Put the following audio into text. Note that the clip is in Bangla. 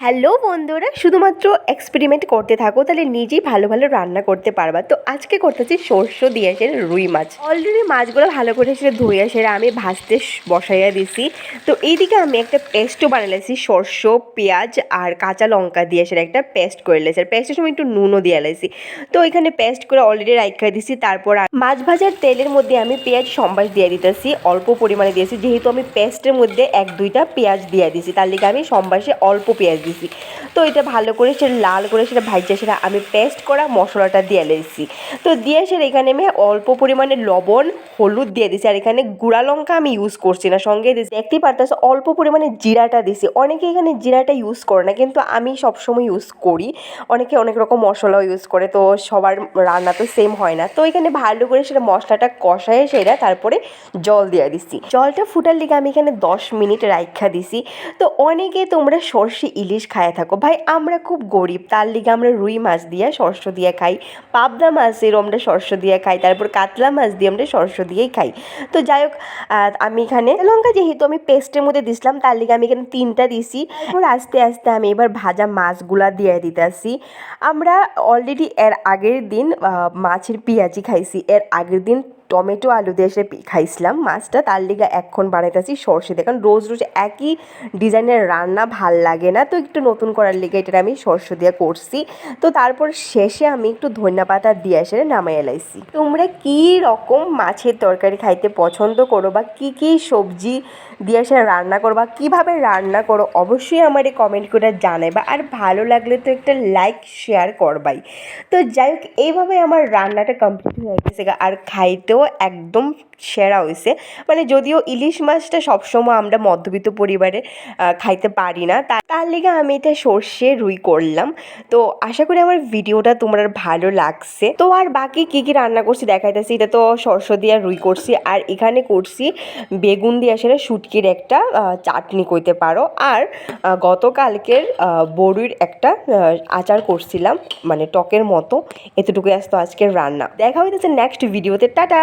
হ্যালো বন্ধুরা, শুধুমাত্র এক্সপেরিমেন্ট করতে থাকো, তাহলে নিজেই ভালো ভালো রান্না করতে পারবা। তো আজকে করতেছি সর্ষ দিয়ে সেটা রুই মাছ। অলরেডি মাছগুলো ভালো করে সেটা ধুয়ে সেটা আমি ভাজতে বসাইয়া দিছি। তো এইদিকে আমি একটা পেস্টও বানাইছি, সর্ষ, পেঁয়াজ আর কাঁচা লঙ্কা দিয়ে সেটা একটা পেস্ট করে লেছি। আর পেস্টের সময় একটু নুনও দিয়ে লাইছি। তো এখানে পেস্ট করে অলরেডি রাইখা দিছি। তারপর মাছ ভাজার তেলের মধ্যে আমি পেঁয়াজ সম্বাস দিয়ে দিতেছি, অল্প পরিমাণে দিয়েছি, যেহেতু আমি পেস্টের মধ্যে 1-2টা পেঁয়াজ দিয়ে দিছি, তার লিগে আমি সম্বাসে অল্প পেঁয়াজ দিছি। তো এটা ভালো করে সেটা লাল করে সেটা ভাজছে, সেটা আমি পেস্ট করা মশলাটা দিয়ে লেছি। তো দিয়ে সেটা এখানে আমি অল্প পরিমাণে লবণ, হলুদ দিয়ে দিছি। আর এখানে গুঁড়া লঙ্কা আমি ইউজ করছি না, সঙ্গে দিছি দেখতেই পারতেছে অল্প পরিমাণে জিরাটা দিছি। অনেকে এখানে জিরাটা ইউজ করে না, কিন্তু আমি সবসময় ইউজ করি। অনেকে অনেক রকম মশলাও ইউজ করে, তো সবার রান্না তো সেম হয় না। তো এখানে ভালো করে সেটা মশলাটা কষায় সেটা তারপরে জল দিয়ে দিছি। জলটা ফুটার লিগে আমি এখানে 10 মিনিট রাইখা দিছি। তো অনেকে তোমরা সর্ষে ইলিশ খায় থাকো, ভাই আমরা খুব গরিব, তার লিগে আমরা রুই মাছ দিয়ে সর্ষ দিয়ে খাই, পাবদা মাছেরও আমরা সর্ষ দিয়ে খাই, তারপর কাতলা মাছ দিয়ে আমরা সর্ষ দিয়েই খাই। তো যাই হোক, আমি এখানে লঙ্কা যেহেতু আমি পেস্টের মধ্যে দিছিলাম, তার লিগে আমি এখানে 3টা দিছি। তারপর আস্তে আস্তে আমি এবার ভাজা মাছগুলা দিয়ে দিতেছি। আমরা অলরেডি এর আগের দিন মাছের পেঁয়াজি খাইছি, এর আগের দিন টমেটো আলু দিয়ে সে খাইছিলাম মাছটা, তার লিগে এখন বানাইতেছি সর্ষে দিয়ে, কারণ রোজ রোজ একই ডিজাইনের রান্না ভাল লাগে না, তো একটু নতুন করার লিগে এটা আমি সর্ষে দিয়ে করছি। তো তারপর শেষে আমি একটু ধনিয়া পাতা দিয়ে এসে নামাই এলাইছি। তোমরা কী রকম মাছের তরকারি খাইতে পছন্দ করো বা কী কী সবজি দিয়ে এসে রান্না করো বা কীভাবে রান্না করো, অবশ্যই আমার এই কমেন্ট করে জানাইবা। আর ভালো লাগলে তো একটা লাইক শেয়ার করবাই। তো যাই হোক, এইভাবে আমার রান্নাটা কমপ্লিট হয়ে গেছে আর খাইতেও একদম সেরা হয়েছে। মানে যদিও ইলিশ মাছটা সবসময় আমরা মধ্যবিত্ত পরিবারে খাইতে পারি না, তার লিগে আমি এটা সর্ষে রুই করলাম। তো আশা করি আমার ভিডিওটা তোমার ভালো লাগছে। তো আর বাকি কী কী রান্না করছি দেখাইতেছি। এটা তো সর্ষ দিয়ে রুই করছি, আর এখানে করছি বেগুন দিয়ে আসলে শুটকির একটা চাটনি কইতে পারো। আর গতকালকের বড়ির একটা আচার করছিলাম, মানে টকের মতো। এতটুকুই আসতো আজকের রান্না। দেখা হইতেছে নেক্সট ভিডিওতে। টাটা।